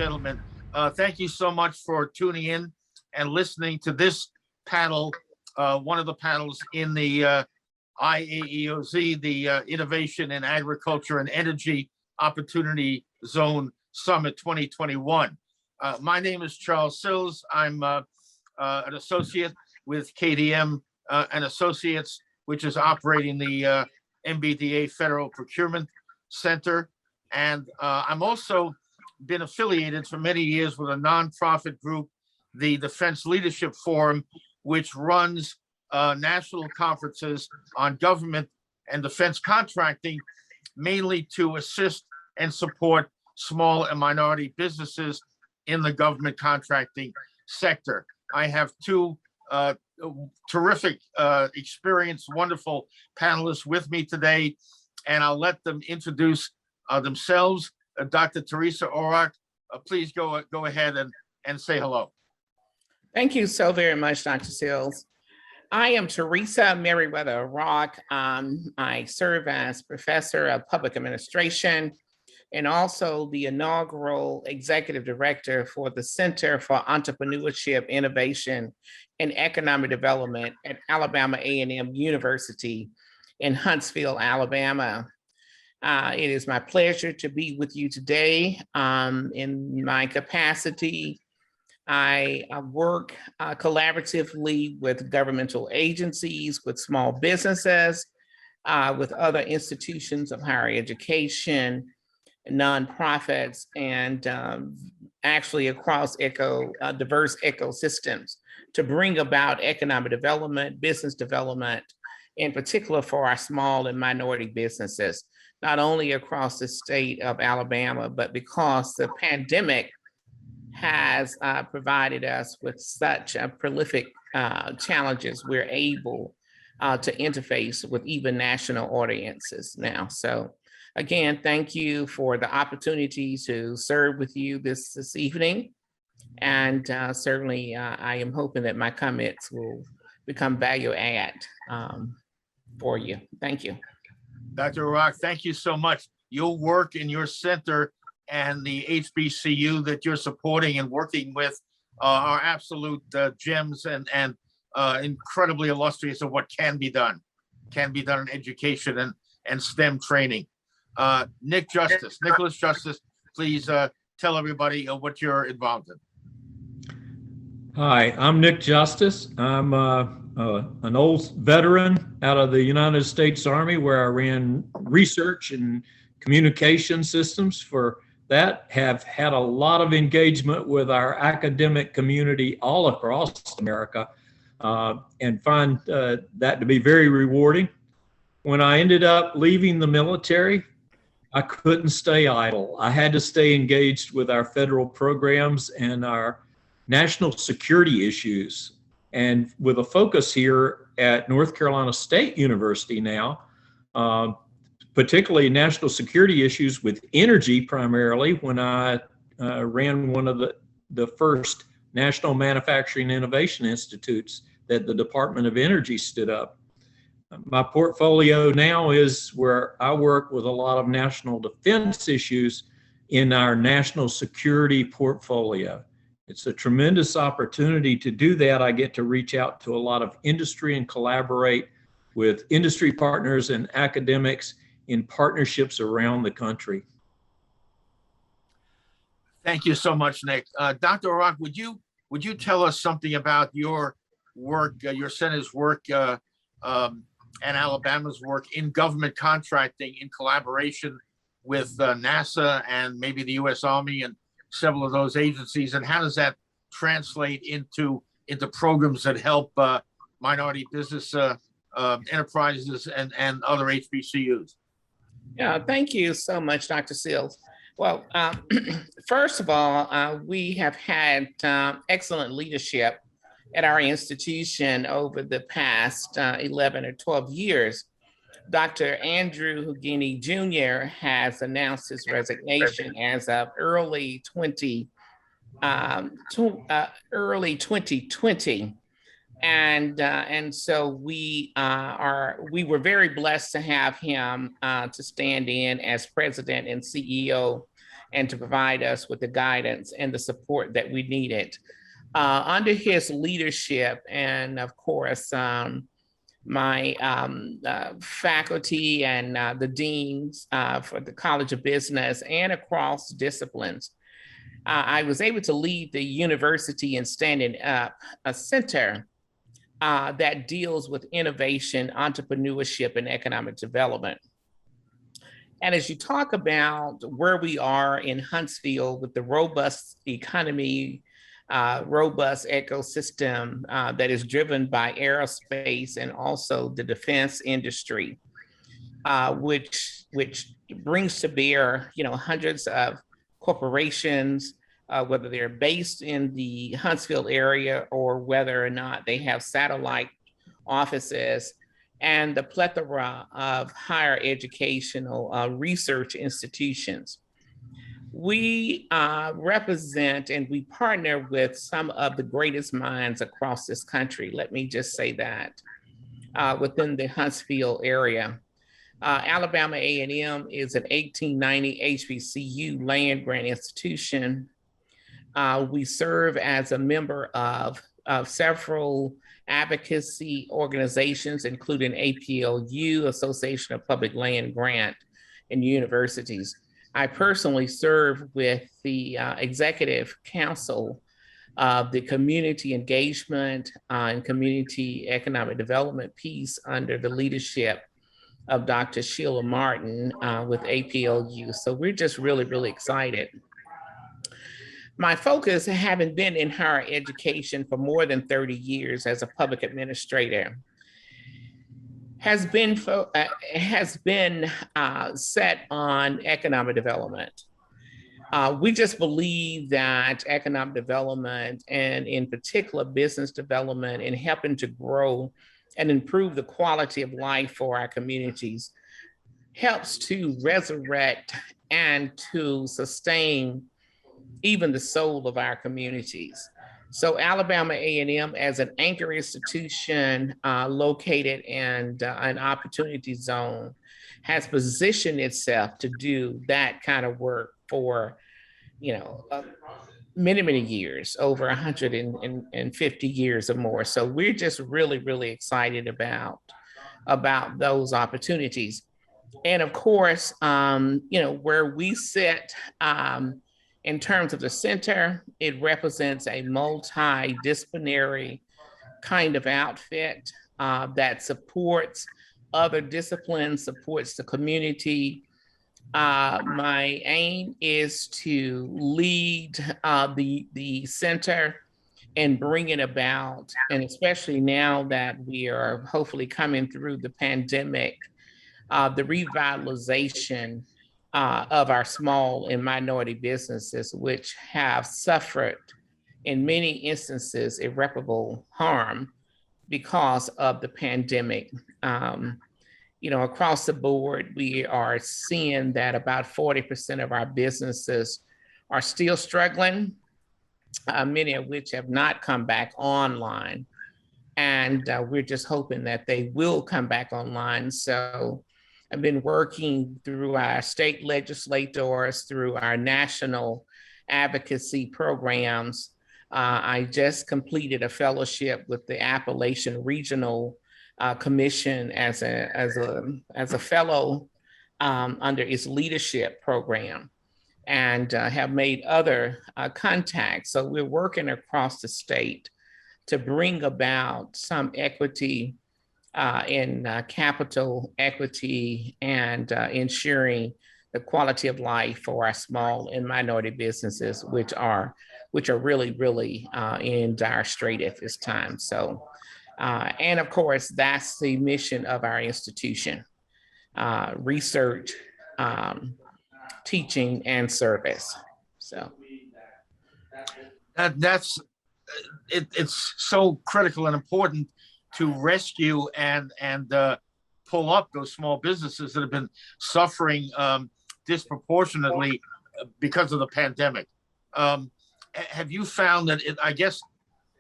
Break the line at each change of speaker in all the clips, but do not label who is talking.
gentlemen. Thank you so much for tuning in and listening to this panel, one of the panels in the IAEOZ, the Innovation in Agriculture and Energy Opportunity Zone Summit 2021. My name is Charles Sills. I'm an associate with KDM and Associates, which is operating the MBDA Federal Procurement Center. And I'm also been affiliated for many years with a nonprofit group, the Defense Leadership Forum, which runs national conferences on government and defense contracting, mainly to assist and support small and minority businesses in the government contracting sector. I have two terrific, experienced, wonderful panelists with me today, and I'll let them introduce themselves. Dr. Teresa Orrock, please go ahead and say hello.
Thank you so very much, Dr. Sills. I am Teresa Merriweather Orrock. I serve as professor of public administration and also the inaugural executive director for the Center for Entrepreneurship, Innovation, and Economic Development at Alabama A&M University in Huntsville, Alabama. It is my pleasure to be with you today. In my capacity, I work collaboratively with governmental agencies, with small businesses, with other institutions of higher education, nonprofits, and actually across diverse ecosystems to bring about economic development, business development, in particular for our small and minority businesses, not only across the state of Alabama, but because the pandemic has provided us with such prolific challenges, we're able to interface with even national audiences now. So again, thank you for the opportunity to serve with you this evening. And certainly I am hoping that my comments will become value add for you. Thank you.
Dr. Orrock, thank you so much. Your work in your center and the HBCU that you're supporting and working with are absolute gems and incredibly illustrious of what can be done in education and STEM training. Nicholas Justice, please tell everybody what you're involved in.
Hi, I'm Nick Justice. I'm an old veteran out of the United States Army, where I ran research and communication systems for that, have had a lot of engagement with our academic community all across America, and find that to be very rewarding. When I ended up leaving the military, I couldn't stay idle. I had to stay engaged with our federal programs and our national security issues. And with a focus here at North Carolina State University now, particularly national security issues with energy primarily, when I ran one of the first National Manufacturing Innovation Institutes that the Department of Energy stood up. My portfolio now is where I work with a lot of national defense issues in our national security portfolio. It's a tremendous opportunity to do that. I get to reach out to a lot of industry and collaborate with industry partners and academics in partnerships around the country.
Thank you so much, Nick. Dr. Orrock, would you tell us something about your work, your center's work, and Alabama's work in government contracting in collaboration with NASA and maybe the U.S. Army and several of those agencies, and how does that translate into programs that help minority business enterprises and other HBCUs?
Yeah, thank you so much, Dr. Sills. Well, first of all, we have had excellent leadership at our institution over the past 11 or 12 years. Dr. Andrew Hugini Jr. has announced his resignation as of early 2020. And so we were very blessed to have him to stand in as president and CEO and to provide us with the guidance and the support that we needed. Under his leadership, and of course, my faculty and the deans for the College of Business and across disciplines, I was able to lead the university in standing up a center that deals with innovation, entrepreneurship, and economic development. And as you talk about where we are in Huntsville with the robust economy, robust ecosystem that is driven by aerospace and also the defense industry, which brings to bear, hundreds of corporations, whether they're based in the Huntsville area or whether or not they have satellite offices, and the plethora of higher educational research institutions. We represent and we partner with some of the greatest minds across this country. Let me just say that within the Huntsville area. Alabama A&M is an 1890 HBCU land grant institution. We serve as a member of several advocacy organizations, including APLU, Association of Public Land Grant and Universities. I personally serve with the Executive Council of the Community Engagement and Community Economic Development piece under the leadership of Dr. Sheila Martin with APLU. So we're just really, really excited. My focus, having been in higher education for more than 30 years as a public administrator, has been set on economic development. We just believe that economic development, and in particular business development, and helping to grow and improve the quality of life for our communities, helps to resurrect and to sustain even the soul of our communities. So Alabama A&M, as an anchor institution located in an opportunity zone, has positioned itself to do that kind of work for, many, many years, over 150 years or more. So we're just really, really excited about those opportunities. And of course, where we sit, in terms of the center, it represents a multidisciplinary kind of outfit that supports other disciplines, supports the community. My aim is to lead the center and bring it about, and especially now that we are hopefully coming through the pandemic, the revitalization of our small and minority businesses, which have suffered in many instances irreparable harm because of the pandemic. Across the board, we are seeing that about 40% of our businesses are still struggling, many of which have not come back online. And we're just hoping that they will come back online. So I've been working through our state legislators, through our national advocacy programs. I just completed a fellowship with the Appalachian Regional Commission as a fellow under its leadership program, and have made other contacts. So we're working across the state to bring about some equity in capital equity and ensuring the quality of life for our small and minority businesses, which are really, really in dire strait at this time. So, and of course, that's the mission of our institution: research, teaching, and service. So
it's so critical and important to rescue and pull up those small businesses that have been suffering disproportionately because of the pandemic. Have you found that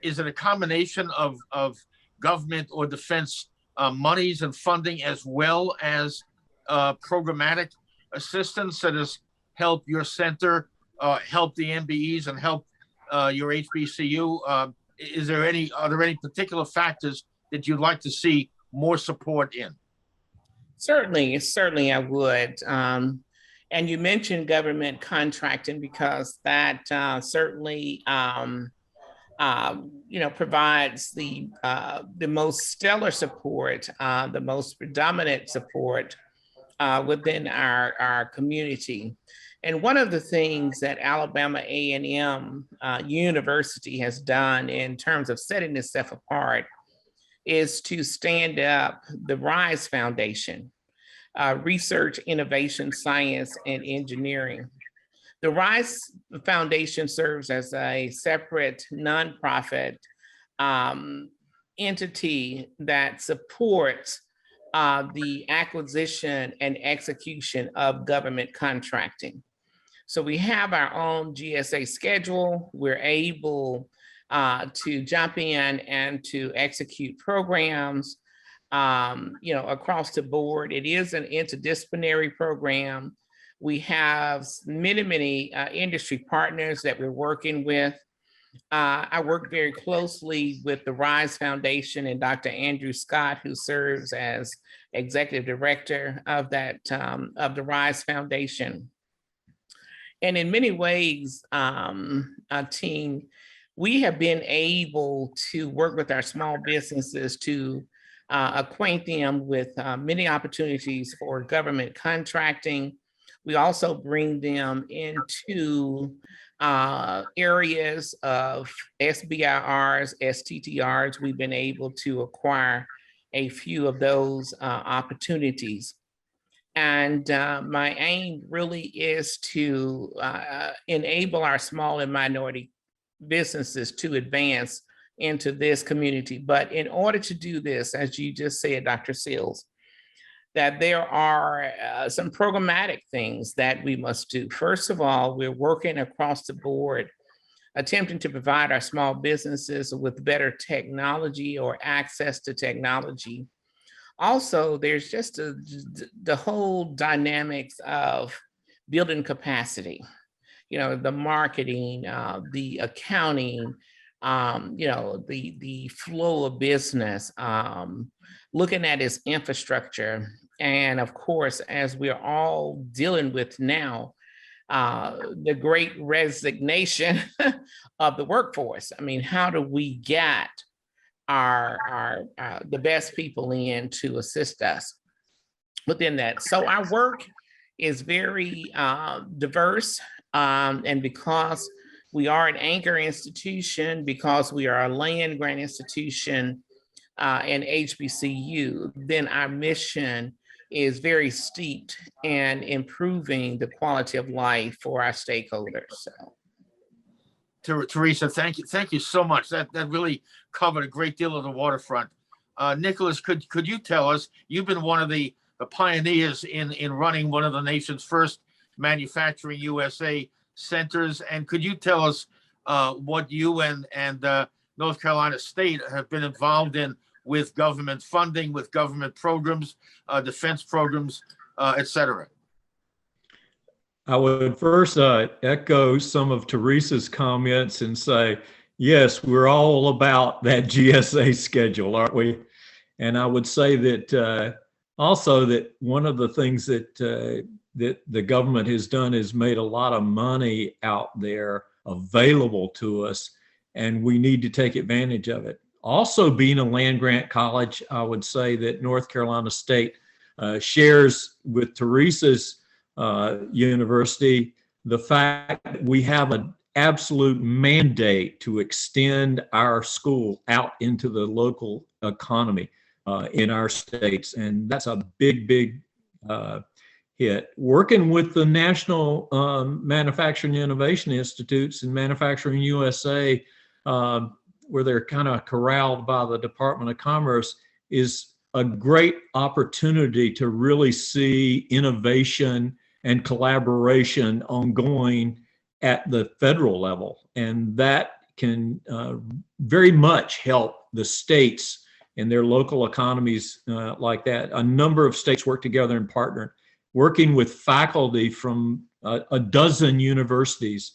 is it a combination of government or defense monies and funding, as well as programmatic assistance, that has helped your center help the MBEs and help your HBCU? Are there any particular factors that you'd like to see more support in?
Certainly I would. And you mentioned government contracting because that certainly provides the most stellar support, the most predominant support within our community. And one of the things that Alabama A&M University has done in terms of setting itself apart is to stand up the RISE Foundation, Research, Innovation, Science, and Engineering. The RISE Foundation serves as a separate nonprofit entity that supports the acquisition and execution of government contracting. So we have our own GSA schedule. We're able to jump in and to execute programs, across the board. It is an interdisciplinary program. We have many industry partners that we're working with. I work very closely with the RISE Foundation and Dr. Andrew Scott, who serves as executive director of of the RISE Foundation. And in many ways, team, we have been able to work with our small businesses to acquaint them with many opportunities for government contracting. We also bring them into areas of SBIRs, STTRs. We've been able to acquire a few of those opportunities. And my aim really is to enable our small and minority businesses to advance into this community. But in order to do this, as you just said, Dr. Seals, that there are some programmatic things that we must do. First of all, we're working across the board, attempting to provide our small businesses with better technology or access to technology. Also, there's just the whole dynamics of building capacity, the marketing, the accounting, the flow of business, looking at its infrastructure. And of course, as we're all dealing with now, the great resignation of the workforce. I mean, how do we get the best people in to assist us within that? So our work is very diverse, and because we are an anchor institution, because we are a land grant institution and HBCU, then our mission is very steeped in improving the quality of life for our stakeholders. So.
Teresa, thank you so much. That really covered a great deal of the waterfront. Nicholas, could you tell us? You've been one of the pioneers in running one of the nation's first manufacturing USA centers, and could you tell us what you and North Carolina State have been involved in with government funding, with government programs, defense programs, et cetera?
I would first echo some of Teresa's comments and say, yes, we're all about that GSA schedule, aren't we? And I would say that also that one of the things that the government has done is made a lot of money out there available to us, and we need to take advantage of it. Also, being a land grant college, I would say that North Carolina State shares with Teresa's university the fact that we have an absolute mandate to extend our school out into the local economy in our states, and that's a big hit. Working with the National Manufacturing Innovation Institutes and Manufacturing USA, where they're kind of corralled by the Department of Commerce, is a great opportunity to really see innovation and collaboration ongoing at the federal level. And that can very much help the states and their local economies like that. A number of states work together and partner, working with faculty from a dozen universities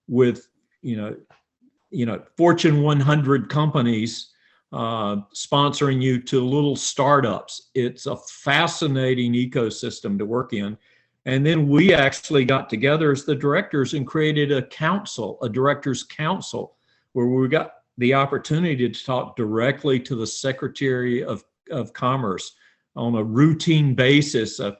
with, Fortune 100 companies sponsoring you to little startups. It's a fascinating ecosystem to work in. And then we actually got together as the directors and created a council, a directors council, where we got the opportunity to talk directly to the Secretary of Commerce on a routine basis of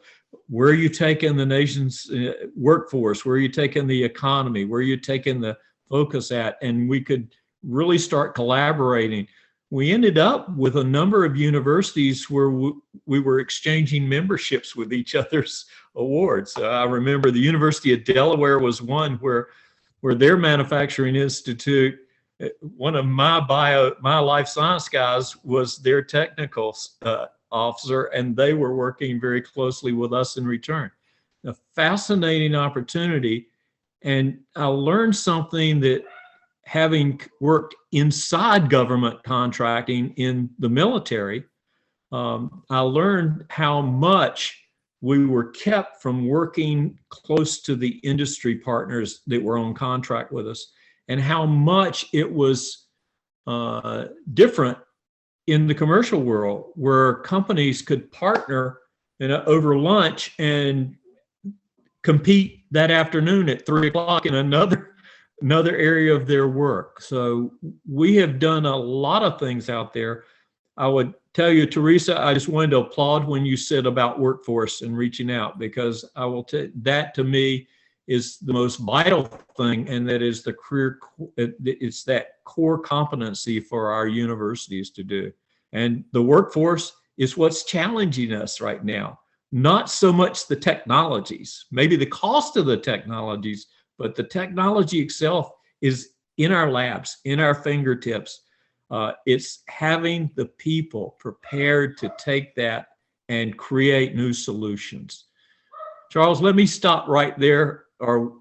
where are you taking the nation's workforce, where are you taking the economy, where are you taking the focus at, and we could really start collaborating. We ended up with a number of universities where we were exchanging memberships with each other's awards. I remember the University of Delaware was one where their manufacturing institute, one of my life science guys was their technical officer, and they were working very closely with us in return. A fascinating opportunity. And I learned something that, having worked inside government contracting in the military, I learned how much we were kept from working close to the industry partners that were on contract with us, and how much it was different in the commercial world, where companies could partner over lunch and compete that afternoon at 3 o'clock in another area of their work. So we have done a lot of things out there. I would tell you, Teresa, I just wanted to applaud when you said about workforce and reaching out, because I will tell that, to me, is the most vital thing, and that is it's that core competency for our universities to do. And the workforce is what's challenging us right now. Not so much the technologies, maybe the cost of the technologies, but the technology itself is in our labs, in our fingertips. It's having the people prepared to take that and create new solutions. Charles, let me stop right there, or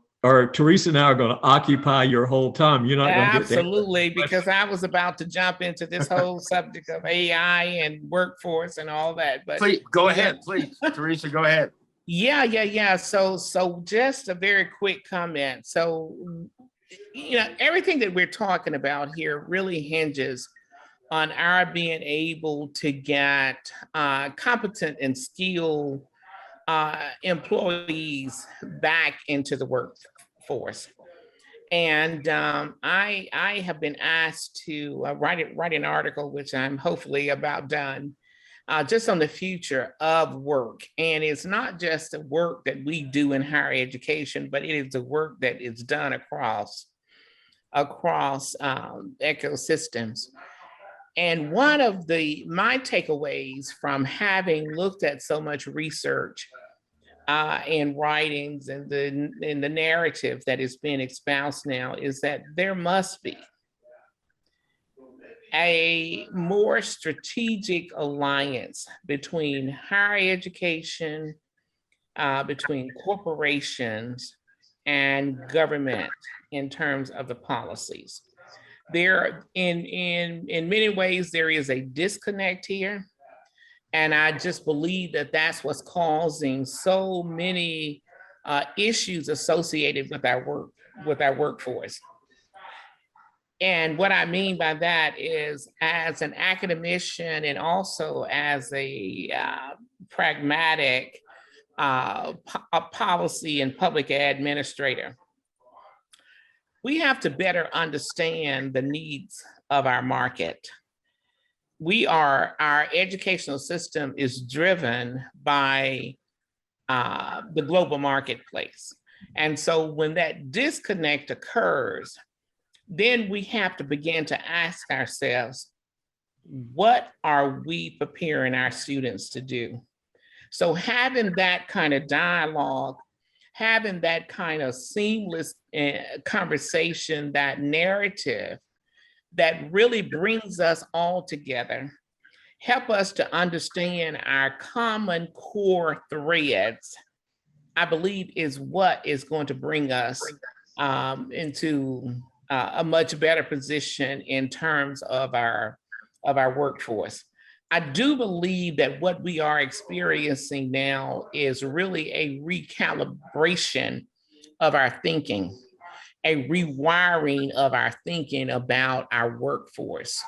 Teresa and I are going to occupy your whole time. You're not going to get that.
Absolutely, because I was about to jump into this whole subject of AI and workforce and all that. But
Please, go ahead, please. Teresa, go ahead.
Yeah. So just a very quick comment. So, everything that we're talking about here really hinges on our being able to get competent and skilled employees back into the workforce. And I have been asked to write an article, which I'm hopefully about done, just on the future of work. And it's not just the work that we do in higher education, but it is the work that is done across ecosystems. And one of my takeaways from having looked at so much research and writings and the narrative that is being espoused now is that there must be a more strategic alliance between higher education, between corporations and government in terms of the policies. There, in many ways, there is a disconnect here. And I just believe that that's what's causing so many issues associated with our workforce. And what I mean by that is, as an academician and also as a pragmatic policy and public administrator, we have to better understand the needs of our market. Our educational system is driven by the global marketplace. And so when that disconnect occurs, then we have to begin to ask ourselves, what are we preparing our students to do? So having that kind of dialogue, having that kind of seamless conversation, that narrative that really brings us all together, help us to understand our common core threads, I believe is what is going to bring us into a much better position in terms of our workforce. I do believe that what we are experiencing now is really a recalibration of our thinking, a rewiring of our thinking about our workforce.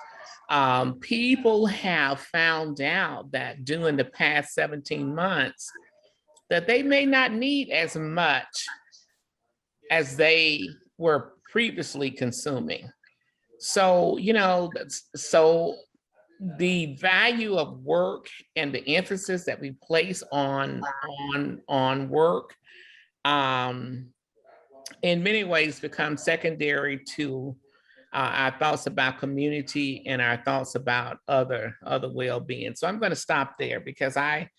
People have found out that during the past 17 months, that they may not need as much as they were previously consuming. So, so the value of work and the emphasis that we place on work, in many ways become secondary to our thoughts about community and our thoughts about other well-being. So I'm going to stop there because I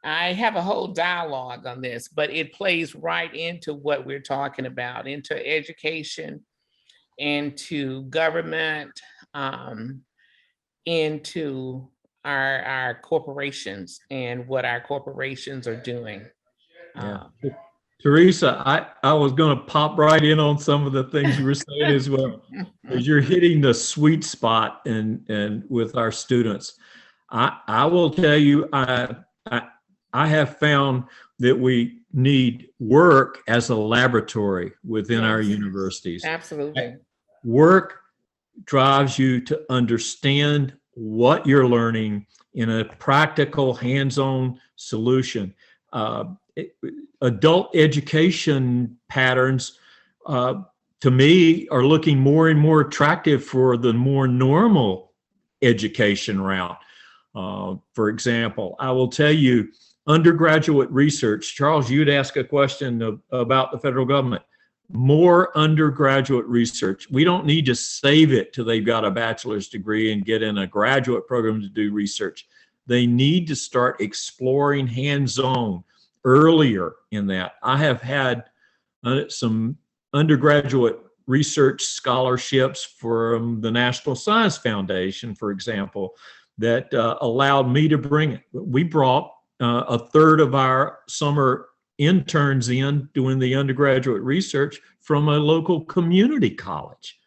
have a whole dialogue on this, but it plays right into what we're talking about, into education, into government, into our corporations and what our corporations are doing.
Yeah. Teresa, I was going to pop right in on some of the things you were saying as well, because you're hitting the sweet spot and with our students. I will tell you, I have found that we need work as a laboratory within our universities.
Absolutely.
Work drives you to understand what you're learning in a practical, hands-on solution. Adult education patterns, to me, are looking more and more attractive for the more normal education route. For example, I will tell you, undergraduate research, Charles, you'd ask a question about the federal government. More undergraduate research. We don't need to save it till they've got a bachelor's degree and get in a graduate program to do research. They need to start exploring hands-on earlier in that. I have had some undergraduate research scholarships from the National Science Foundation, for example, that allowed me to bring it. We brought a third of our summer interns in doing the undergraduate research from a local community college.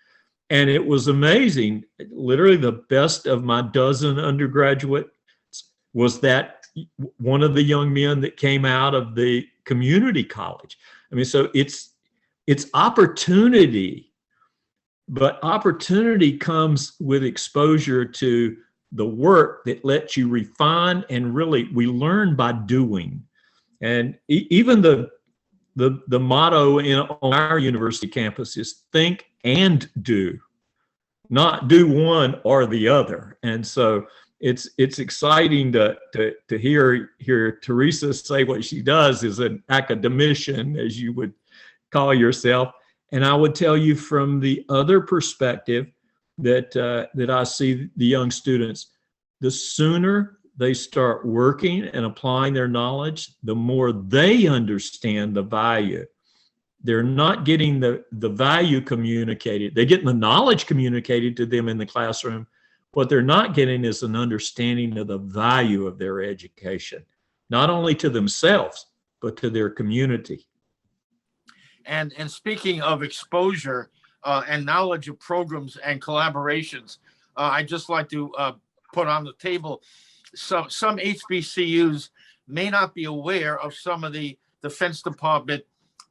And it was amazing. Literally the best of my dozen undergraduates was that one of the young men that came out of the community college. I mean, so it's opportunity, but opportunity comes with exposure to the work that lets you refine, and really we learn by doing. And even the motto on our university campus is think and do, not do one or the other. And so it's exciting to hear Teresa say what she does as an academician, as you would call yourself. And I would tell you from the other perspective that I see the young students, the sooner they start working and applying their knowledge, the more they understand the value. They're not getting the value communicated. They're getting the knowledge communicated to them in the classroom. What they're not getting is an understanding of the value of their education, not only to themselves, but to their community.
And speaking of exposure and knowledge of programs and collaborations, I'd just like to put on the table some HBCUs may not be aware of some of the Defense Department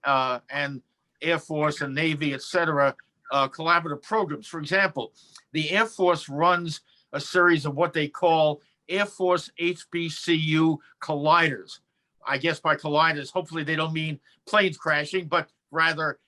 and Air Force and Navy, et cetera, collaborative programs. For example, the Air Force runs a series of what they call Air Force HBCU colliders. I guess by colliders, hopefully they don't mean planes crashing, but rather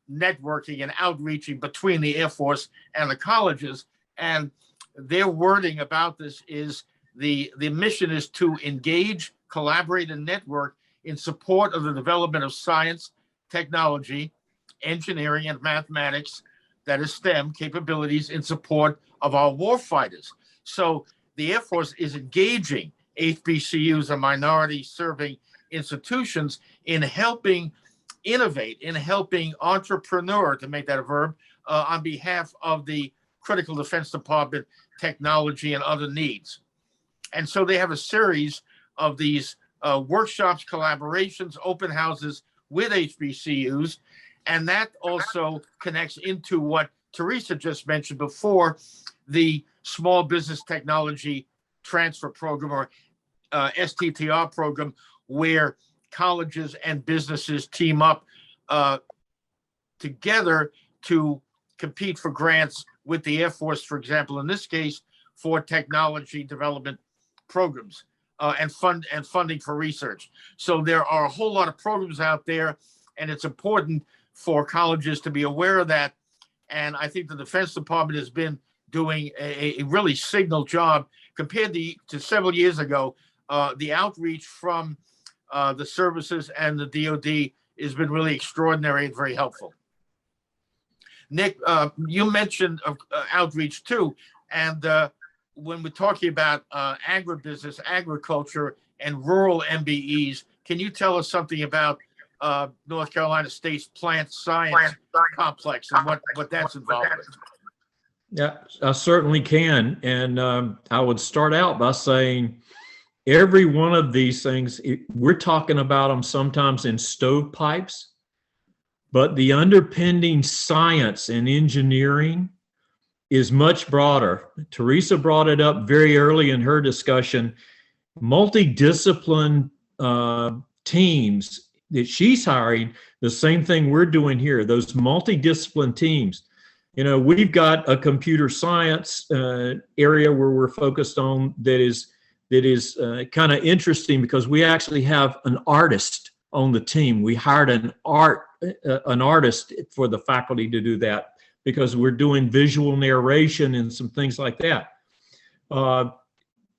networking and outreaching between the Air Force and the colleges. And their wording about this is the mission is to engage, collaborate, and network in support of the development of science, technology, engineering, and mathematics, that is STEM capabilities in support of our warfighters. So the Air Force is engaging HBCUs and minority serving institutions in helping innovate, in helping entrepreneur, to make that a verb, on behalf of the critical Defense Department technology and other needs. And so they have a series of these workshops, collaborations, open houses with HBCUs. And that also connects into what Teresa just mentioned before, the Small Business Technology Transfer Program, or STTR program, where colleges and businesses team up uh, together to compete for grants with the Air Force, for example, in this case, for technology development programs and funding for research. So there are a whole lot of programs out there, and it's important for colleges to be aware of that. And I think the Defense Department has been doing a really signal job compared to several years ago. The outreach from the services and the DoD has been really extraordinary and very helpful. Nick, you mentioned outreach too, and when we're talking about agribusiness, agriculture, and rural MBEs, can you tell us something about North Carolina State's plant science complex and what that's involved with?
Yeah, I certainly can. And I would start out by saying every one of these things, we're talking about them sometimes in stovepipes, but the underpinning science and engineering is much broader. Teresa brought it up very early in her discussion. Multidiscipline teams that she's hiring, the same thing we're doing here, those multidiscipline teams. You know, we've got a computer science area where we're focused on that is kind of interesting because we actually have an artist on the team. We hired an artist for the faculty to do that because we're doing visual narration and some things like that.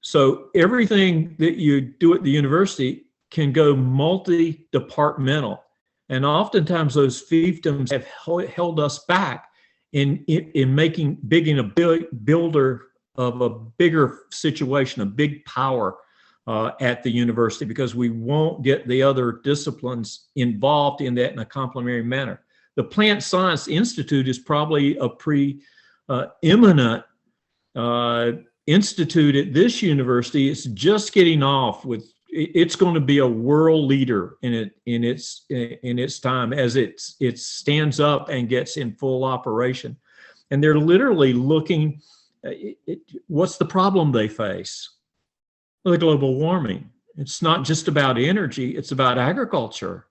So everything that you do at the university can go multi-departmental. And oftentimes those fiefdoms have held us back in being a builder of a bigger situation, a big power at the university, because we won't get the other disciplines involved in that in a complementary manner. The Plant Science Institute is probably a preeminent institute at this university. It's just getting off with. It's going to be a world leader in its time as it stands up and gets in full operation. And they're literally looking. What's the problem they face? Well, the global warming. It's not just about energy, it's about agriculture.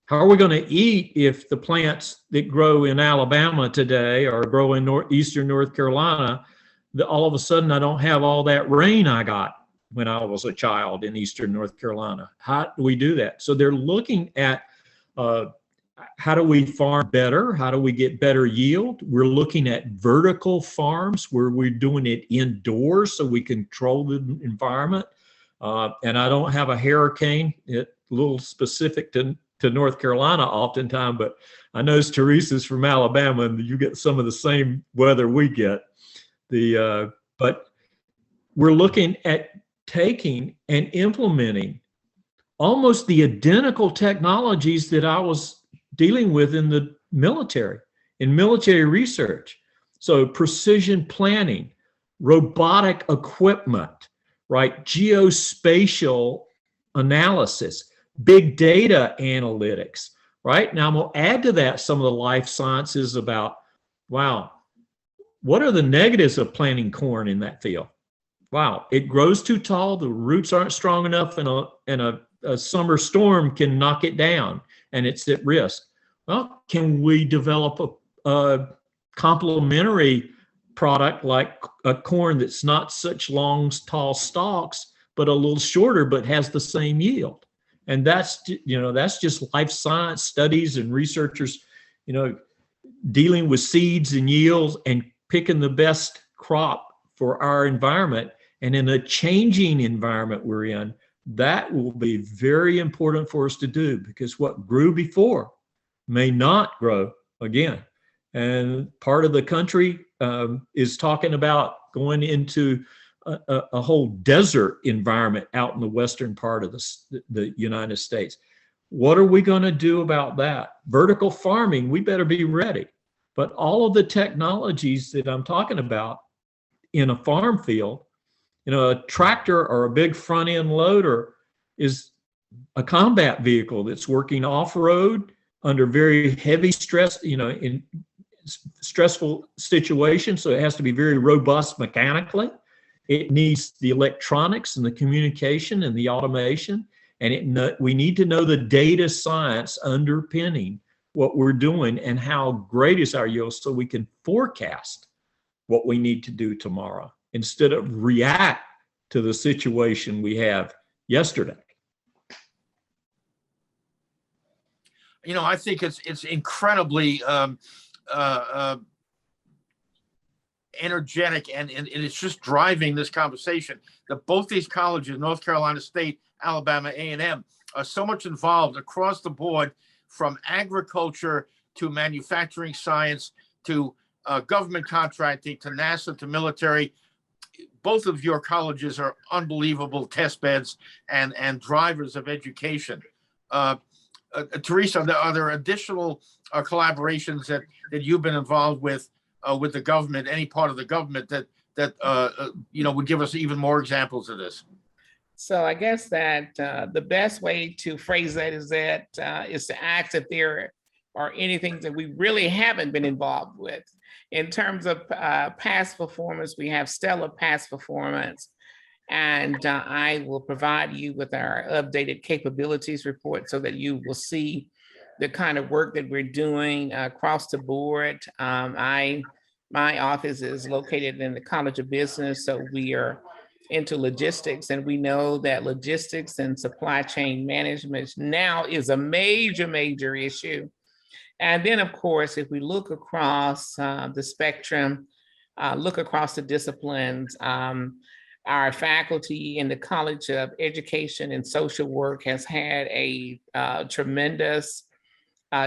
How are we going to eat if the plants that grow in Alabama today or grow in eastern North Carolina, all of a sudden I don't have all that rain I got when I was a child in eastern North Carolina? How do we do that? So they're looking at how do we farm better? How do we get better yield? We're looking at vertical farms where we're doing it indoors so we control the environment. And I don't have a hurricane, a little specific to North Carolina oftentimes, but I know Teresa's from Alabama and you get some of the same weather we get. But we're looking at taking and implementing almost the identical technologies that I was dealing with in the military, in military research. So precision planning, robotic equipment, right? Geospatial analysis, big data analytics, right? Now I'm going to add to that some of the life sciences about, wow, what are the negatives of planting corn in that field? Wow, it grows too tall, the roots aren't strong enough, and a summer storm can knock it down and it's at risk. Well, can we develop a complementary product like a corn that's not such long, tall stalks, but a little shorter, but has the same yield? And that's just life science studies and researchers, dealing with seeds and yields and picking the best crop for our environment. And in a changing environment we're in, that will be very important for us to do, because what grew before may not grow again. And part of the country is talking about going into a whole desert environment out in the western part of the United States. What are we going to do about that? Vertical farming, we better be ready. But all of the technologies that I'm talking about in a farm field, a tractor or a big front end loader is a combat vehicle that's working off-road under very heavy stress, in stressful situations. So it has to be very robust mechanically. It needs the electronics and the communication and the automation. And we need to know the data science underpinning what we're doing and how great is our yield so we can forecast what we need to do tomorrow instead of react to the situation we have yesterday.
You know, I think it's incredibly energetic, and it's just driving this conversation that both these colleges, North Carolina State, Alabama A&M, are so much involved across the board, from agriculture to manufacturing science to government contracting to NASA to military. Both of your colleges are unbelievable test beds and drivers of education. Teresa, are there additional collaborations that you've been involved with the government, any part of the government that would give us even more examples of this?
So I guess that the best way to phrase that is to ask if there are anything that we really haven't been involved with. In terms of past performance, we have stellar past performance. And I will provide you with our updated capabilities report so that you will see the kind of work that we're doing across the board. My office is located in the College of Business, so we are into logistics, and we know that logistics and supply chain management now is a major issue. And then, of course, if we look across the spectrum, look across the disciplines, our faculty in the College of Education and Social Work has had a tremendous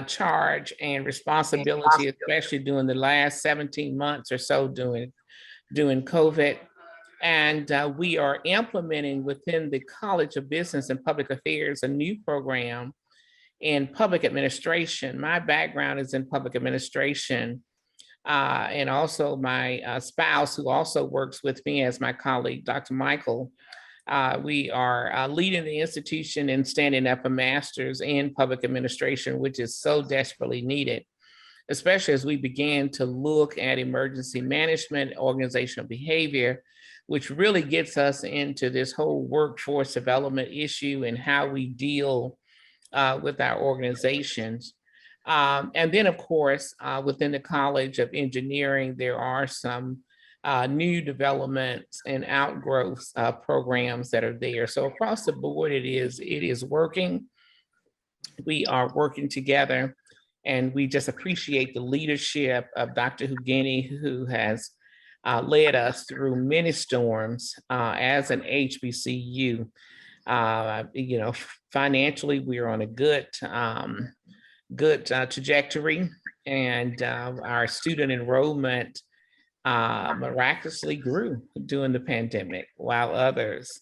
charge and responsibility, especially during the last 17 months or so during COVID. And we are implementing within the College of Business and Public Affairs a new program in public administration. My background is in public administration. And also my spouse, who also works with me as my colleague, Dr. Michael, we are leading the institution in standing up a master's in public administration, which is so desperately needed, especially as we began to look at emergency management, organizational behavior, which really gets us into this whole workforce development issue and how we deal with our organizations. And then, of course, within the College of Engineering, there are some new developments and outgrowths programs that are there. So across the board, it is working. We are working together, and we just appreciate the leadership of Dr. Hougini, who has led us through many storms as an HBCU. Financially, we're on a good trajectory, and our student enrollment miraculously grew during the pandemic, while others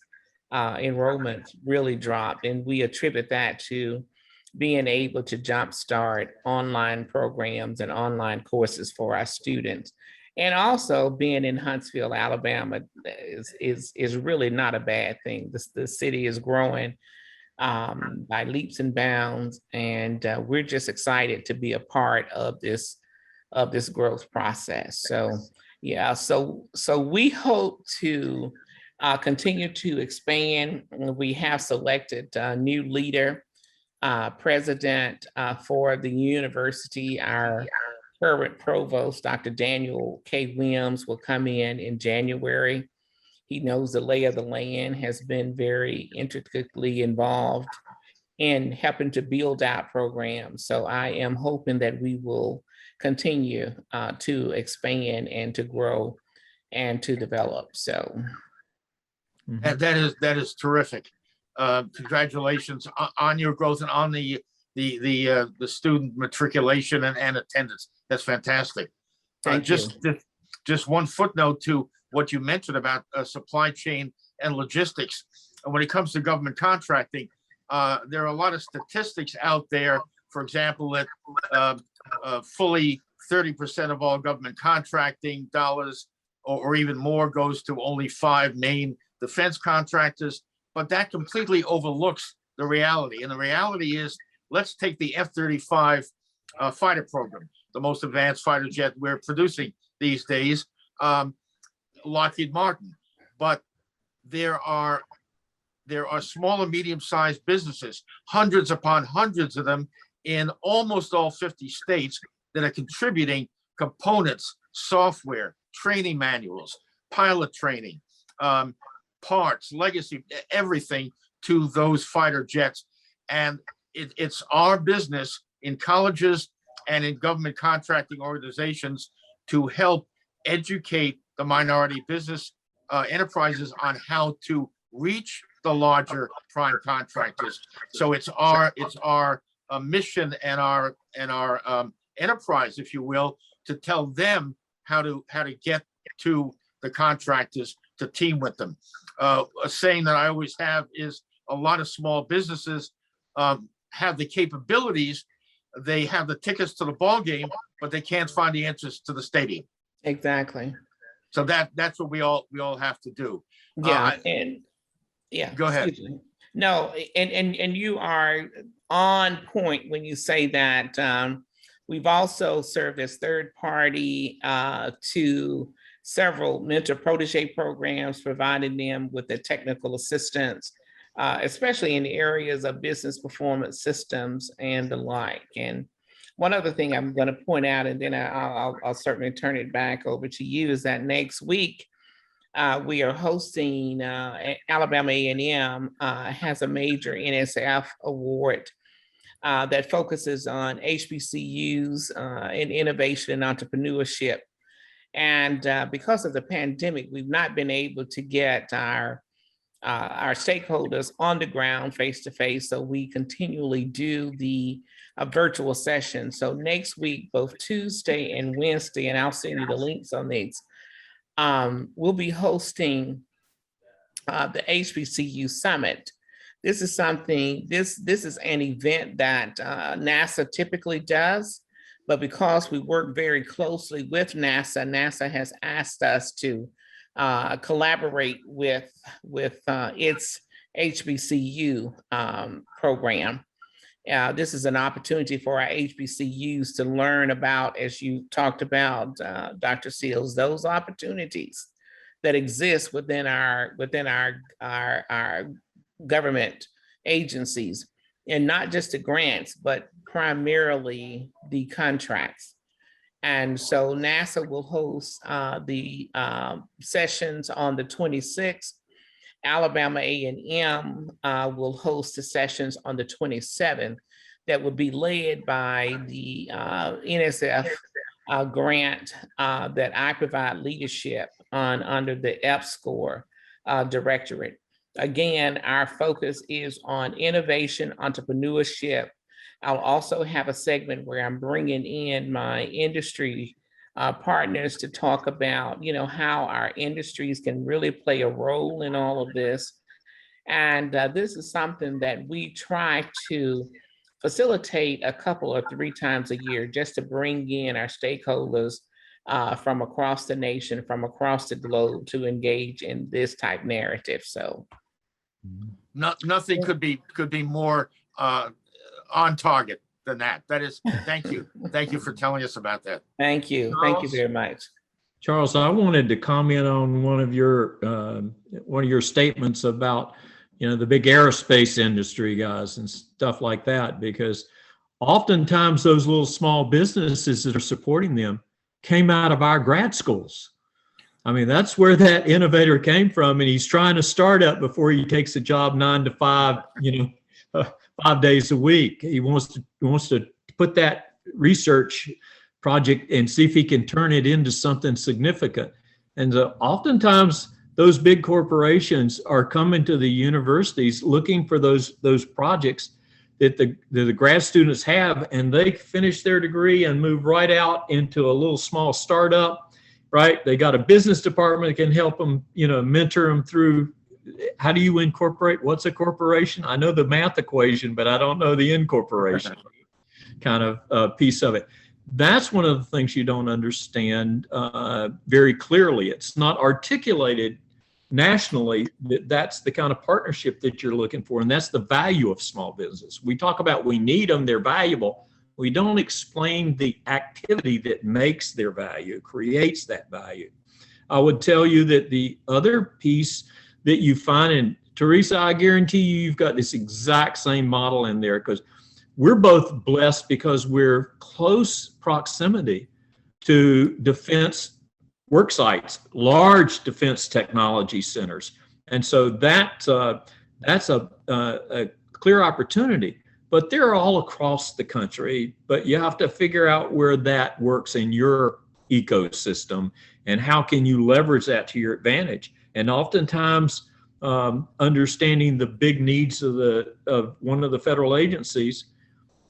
enrollment really dropped. And we attribute that to being able to jumpstart online programs and online courses for our students. And also being in Huntsville, Alabama is really not a bad thing. The city is growing by leaps and bounds, and we're just excited to be a part of this growth process. So yeah, so we hope to continue to expand. We have selected a new leader, president for the university. Our current provost, Dr. Daniel K. Williams, will come in January. He knows the lay of the land, has been very intricately involved in helping to build out programs. So I am hoping that we will continue to expand and to grow and to develop. So
that is terrific. Congratulations on your growth and on the student matriculation and attendance. That's fantastic. Just one footnote to what you mentioned about supply chain and logistics. And when it comes to government contracting, there are a lot of statistics out there. For example, that fully 30% of all government contracting dollars or even more goes to only 5 main defense contractors. But that completely overlooks the reality. And the reality is, let's take the F-35 fighter program, the most advanced fighter jet we're producing these days, Lockheed Martin. But there are small and medium-sized businesses, hundreds upon hundreds of them in almost all 50 states that are contributing components, software, training manuals, pilot training, parts, legacy, everything to those fighter jets. And it's our business in colleges and in government contracting organizations to help educate the minority business enterprises on how to reach the larger prime contractors. So it's our mission and our enterprise, if you will, to tell them how to get to the contractors to team with them. A saying that I always have is a lot of small businesses have the capabilities, they have the tickets to the ball game, but they can't find the entrance to the stadium.
Exactly.
So that's what we all have to do.
Yeah, and yeah.
Go ahead.
Excuse me. No, and you are on point when you say that. We've also served as third party to several mentor protege programs, providing them with the technical assistance, especially in the areas of business performance systems and the like. And one other thing I'm going to point out, and then I'll certainly turn it back over to you, is that next week we are hosting Alabama A&M has a major NSF award that focuses on HBCUs in innovation and entrepreneurship. And because of the pandemic, we've not been able to get our stakeholders on the ground face to face. So we continually do the virtual session. So next week, both Tuesday and Wednesday, and I'll send you the links on these, we'll be hosting the HBCU Summit. This is something, this is an event that NASA typically does, but because we work very closely with NASA, NASA has asked us to collaborate with its HBCU program. This is an opportunity for our HBCUs to learn about, as you talked about, Dr. Seals, those opportunities that exist within our government agencies, and not just the grants, but primarily the contracts. And so NASA will host the sessions on the 26th. Alabama A&M will host the sessions on the 27th that will be led by the NSF grant that I provide leadership on under the EPSCoR Directorate. Again, our focus is on innovation, entrepreneurship. I'll also have a segment where I'm bringing in my industry partners to talk about, how our industries can really play a role in all of this. And this is something that we try to facilitate a couple or 3 times a year, just to bring in our stakeholders from across the nation, from across the globe, to engage in this type narrative. So
nothing could be more on target than that. That is, thank you. Thank you for telling us about that.
Thank you. Thank you very much.
Charles, I wanted to comment on one of your statements about, the big aerospace industry guys and stuff like that, because oftentimes those little small businesses that are supporting them came out of our grad schools. I mean, that's where that innovator came from, and he's trying to start up before he takes a job 9 to 5, 5 days a week. He wants to put that research project and see if he can turn it into something significant. And oftentimes those big corporations are coming to the universities looking for those projects that the grad students have, and they finish their degree and move right out into a little small startup, right? They got a business department that can help them, mentor them through. How do you incorporate? What's a corporation? I know the math equation, but I don't know the incorporation kind of piece of it. That's one of the things you don't understand very clearly. It's not articulated nationally that that's the kind of partnership that you're looking for, and that's the value of small business. We talk about we need them, they're valuable. We don't explain the activity that makes their value, creates that value. I would tell you that the other piece that you find, and Teresa, I guarantee you've got this exact same model in there, because we're both blessed because we're close proximity to defense work sites, large defense technology centers. And so that's a clear opportunity. But they're all across the country, but you have to figure out where that works in your ecosystem and how can you leverage that to your advantage. And oftentimes, understanding the big needs of one of the federal agencies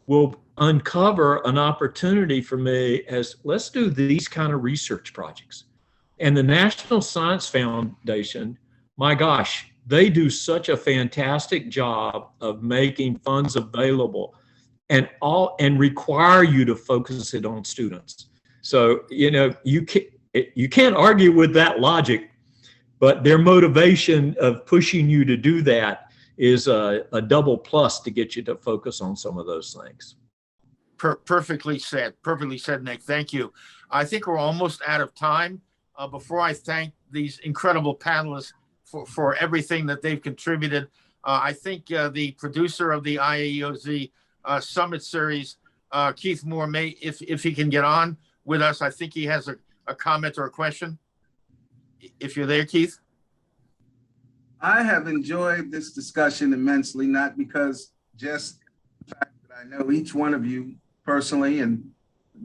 will uncover an opportunity for me as let's do these kind of research projects. And the National Science Foundation, my gosh, they do such a fantastic job of making funds available and require you to focus it on students. So, you can't argue with that logic, but their motivation of pushing you to do that is a double plus to get you to focus on some of those things.
Perfectly said, Nick. Thank you. I think we're almost out of time. Before I thank these incredible panelists for everything that they've contributed, I think the producer of the IAEOZ Summit Series, Keith Moore, if he can get on with us, I think he has a comment or a question. If you're there, Keith.
I have enjoyed this discussion immensely, not because just the fact that I know each one of you personally and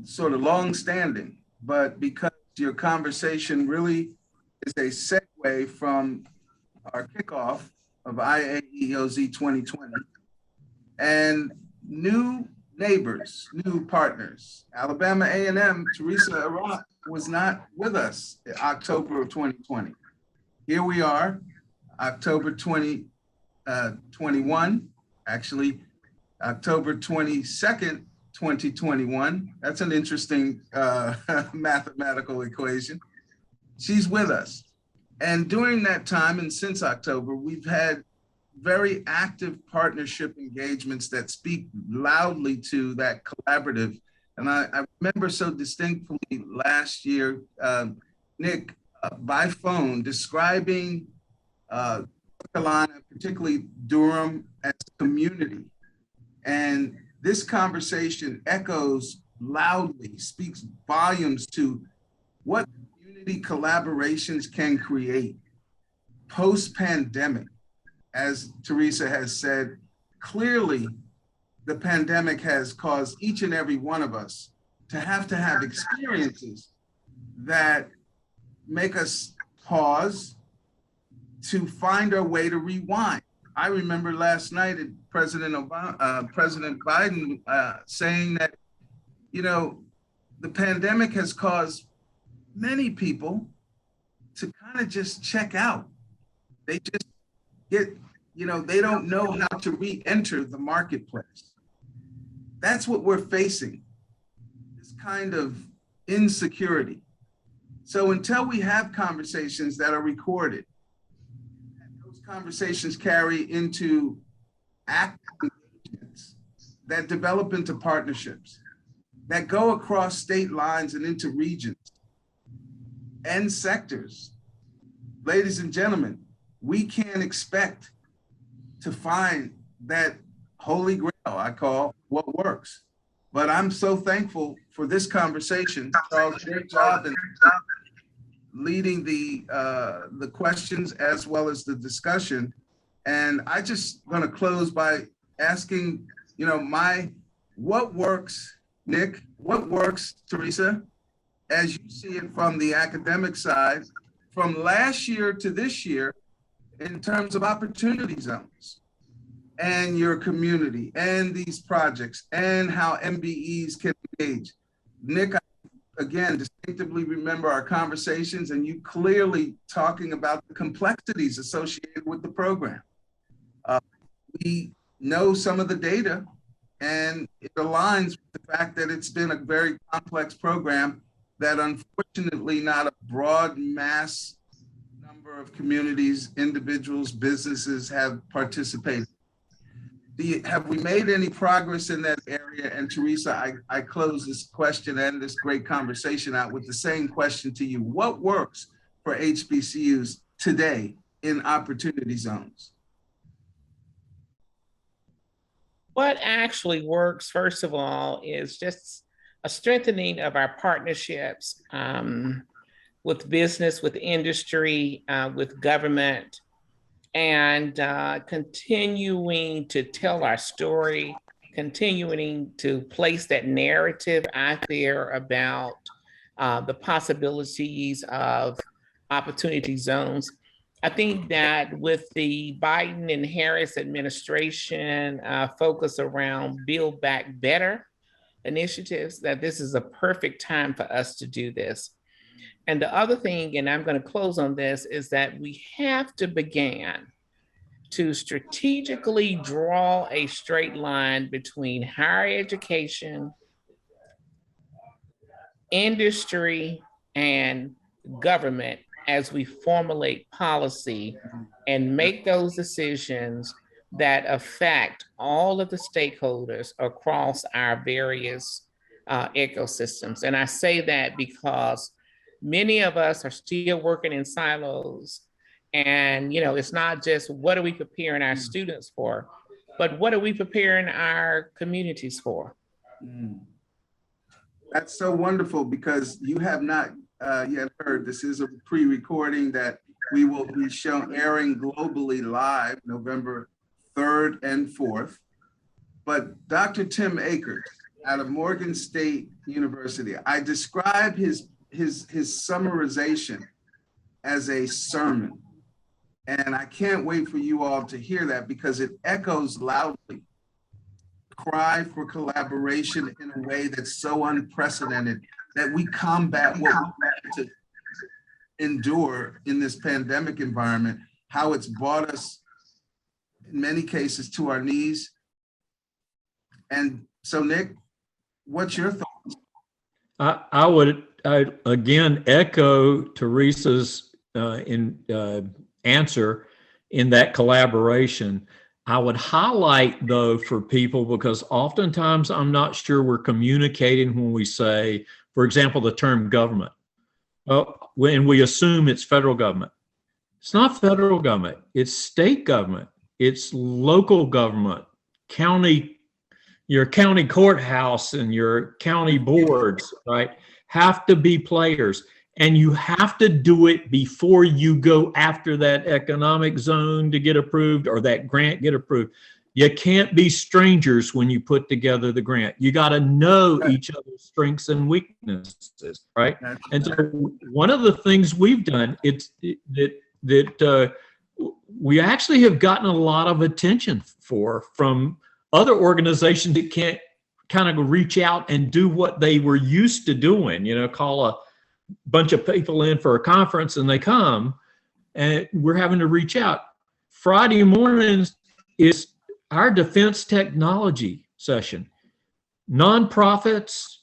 sort of long-standing, but because your conversation really is a segue from our kickoff of IAEOZ 2020 and new neighbors, new partners. Alabama A&M, Teresa Arak was not with us in October of 2020. Here we are, October 2021, actually October 22nd, 2021. That's an interesting mathematical equation. She's with us. And during that time and since October, we've had very active partnership engagements that speak loudly to that collaborative. And I remember so distinctly last year, Nick, by phone, describing North Carolina, particularly Durham, as a community. And this conversation echoes loudly, speaks volumes to what community collaborations can create post-pandemic. As Teresa has said, clearly the pandemic has caused each and every one of us to have experiences that make us pause to find our way to rewind. I remember last night President Biden saying that, the pandemic has caused many people to kind of just check out. They just get, they don't know how to re-enter the marketplace. That's what we're facing, this kind of insecurity. So until we have conversations that are recorded, those conversations carry into active engagements that develop into partnerships, that go across state lines and into regions and sectors. Ladies and gentlemen, we can't expect to find that holy grail I call what works. But I'm so thankful for this conversation. Charles, great job in leading the questions as well as the discussion. And I just going to close by asking, what works, Nick? What works, Teresa, as you see it from the academic side, from last year to this year, in terms of opportunity zones and your community and these projects and how MBEs can engage? Nick, I, again, distinctively remember our conversations and you clearly talking about the complexities associated with the program. We know some of the data and it aligns with the fact that it's been a very complex program that unfortunately not a broad mass number of communities, individuals, businesses have participated. Have we made any progress in that area? And Teresa, I close this question and this great conversation out with the same question to you. What works for HBCUs today in opportunity zones?
what actually works, first of all, is just a strengthening of our partnerships with business, with industry, with government, and continuing to tell our story, continuing to place that narrative out there about the possibilities of opportunity zones. I think that with the Biden and Harris administration focus around Build Back Better initiatives, that this is a perfect time for us to do this. And the other thing, and I'm going to close on this, is that we have to begin to strategically draw a straight line between higher education, industry, and government as we formulate policy and make those decisions that affect all of the stakeholders across our various ecosystems. And I say that because many of us are still working in silos. And, you know, it's not just what are we preparing our students for, but what are we preparing our communities for?
That's so wonderful, because you have not yet heard, this is a pre-recording that we will be airing globally live November 3rd and 4th. But Dr. Tim Akers out of Morgan State University, I describe his summarization as a sermon. And I can't wait for you all to hear that, because it echoes loudly. Cry for collaboration in a way that's so unprecedented that we combat what we have to endure in this pandemic environment, how it's brought us in many cases to our knees. And so, Nick, what's your thoughts?
I would again echo Teresa's answer in that collaboration. I would highlight, though, for people, because oftentimes I'm not sure we're communicating when we say, for example, the term government. When we assume it's federal government. It's not federal government, it's state government, it's local government, your county courthouse and your county boards, right, have to be players. And you have to do it before you go after that economic zone to get approved or that grant get approved. You can't be strangers when you put together the grant. You got to know each other's strengths and weaknesses, right? And so one of the things we've done, it's that we actually have gotten a lot of attention from other organizations that can't kind of reach out and do what they were used to doing, call a bunch of people in for a conference and they come, and we're having to reach out. Friday mornings is our defense technology session. Nonprofits,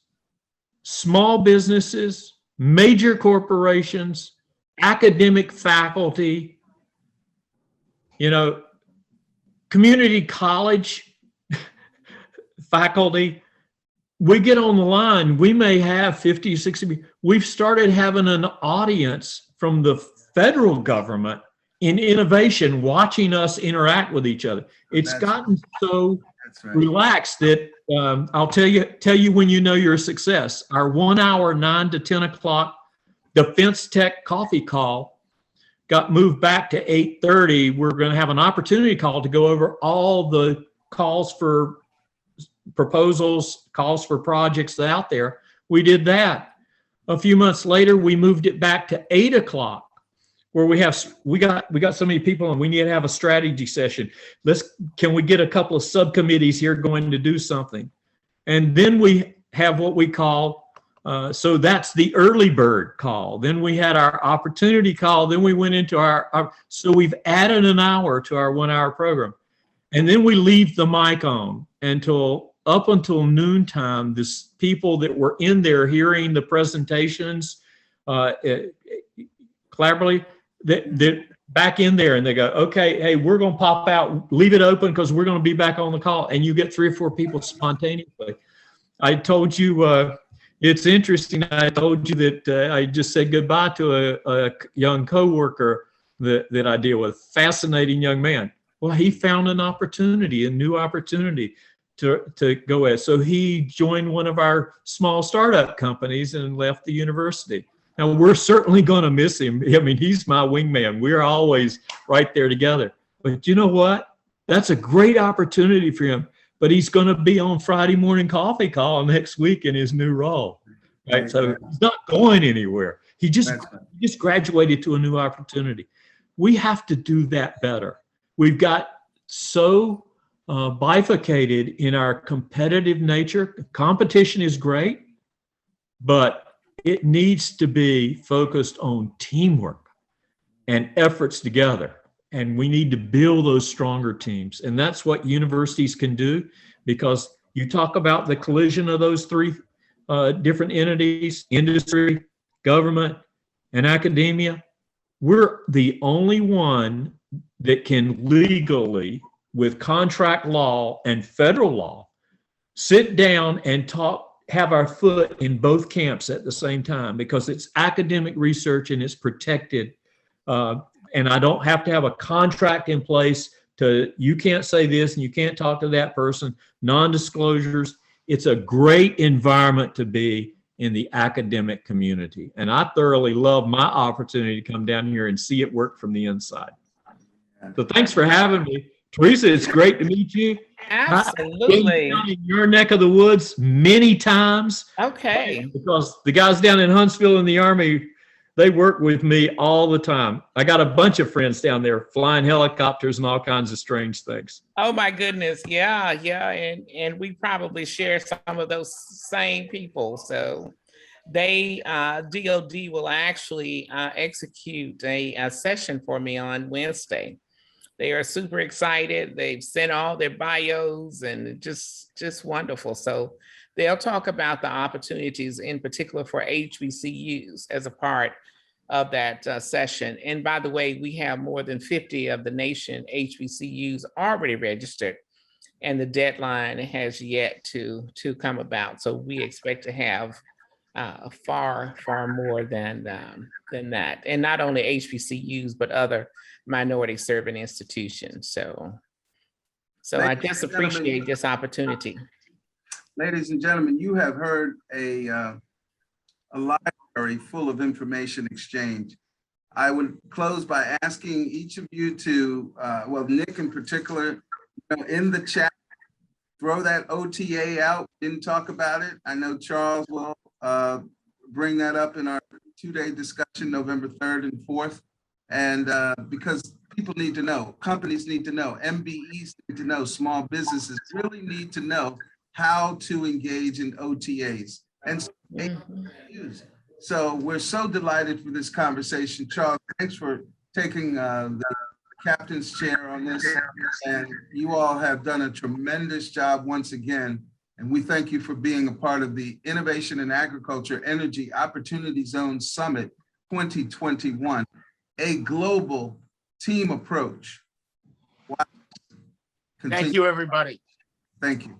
small businesses, major corporations, academic faculty, community college faculty. We get on the line, we may have 50, 60. We've started having an audience from the federal government in innovation watching us interact with each other. It's gotten so relaxed that I'll tell you when you know you're a success. Our 1 hour, 9 to 10 o'clock defense tech coffee call got moved back to 8:30. We're going to have an opportunity call to go over all the calls for proposals, calls for projects out there. We did that. A few months later, we moved it back to 8 o'clock, where we got so many people and we need to have a strategy session. Can we get a couple of subcommittees here going to do something? And then we have what we call, so that's the early bird call. Then we had our opportunity call. Then we went into so we've added an hour to our 1 hour program. And then we leave the mic on up until noontime. This people that were in there hearing the presentations collaboratively, that back in there, and they go, okay, hey, we're going to pop out, leave it open because we're going to be back on the call. And you get 3 or 4 people spontaneously. I told you, it's interesting. I told you that I just said goodbye to a young coworker that I deal with, fascinating young man. Well, he found an opportunity, a new opportunity. to go at. So he joined one of our small startup companies and left the university. Now, we're certainly going to miss him. I mean, he's my wingman. We're always right there together. But you know what? That's a great opportunity for him. But he's going to be on Friday morning coffee call next week in his new role. Right? So he's not going anywhere. He just graduated to a new opportunity. We have to do that better. We've got so bifurcated in our competitive nature. Competition is great, but it needs to be focused on teamwork and efforts together. And we need to build those stronger teams. And that's what universities can do, because you talk about the collision of those three different entities: industry, government, and academia. We're the only one that can legally, with contract law and federal law, sit down and talk, have our foot in both camps at the same time, because it's academic research and it's protected. And I don't have to have a contract in place you can't say this and you can't talk to that person, non-disclosures. It's a great environment to be in the academic community. And I thoroughly love my opportunity to come down here and see it work from the inside. So thanks for having me. Teresa, it's great to meet you.
Absolutely.
I've been in your neck of the woods many times.
Okay.
Because the guys down in Huntsville in the Army, they work with me all the time. I got a bunch of friends down there flying helicopters and all kinds of strange things.
Oh my goodness. Yeah. And we probably share some of those same people. So they, DOD will actually execute a session for me on Wednesday. They are super excited. They've sent all their bios and just wonderful. So they'll talk about the opportunities in particular for HBCUs as a part of that session. And by the way, we have more than 50 of the nation HBCUs already registered, and the deadline has yet to come about. So we expect to have far more than that. And not only HBCUs, but other minority serving institutions. So I just appreciate this opportunity.
Ladies and gentlemen, you have heard a library full of information exchange. I would close by asking each of you to, well, Nick in particular, in the chat, throw that OTA out. Didn't talk about it. I know Charles will bring that up in our two-day discussion, November 3rd and 4th. And because people need to know, companies need to know, MBEs need to know, small businesses really need to know how to engage in OTAs. And so we're so delighted for this conversation. Charles, thanks for taking the captain's chair on this. And you all have done a tremendous job once again. And we thank you for being a part of the Innovation in Agriculture Energy Opportunity Zone Summit 2021, a global team approach.
Thank you, everybody.
Thank you.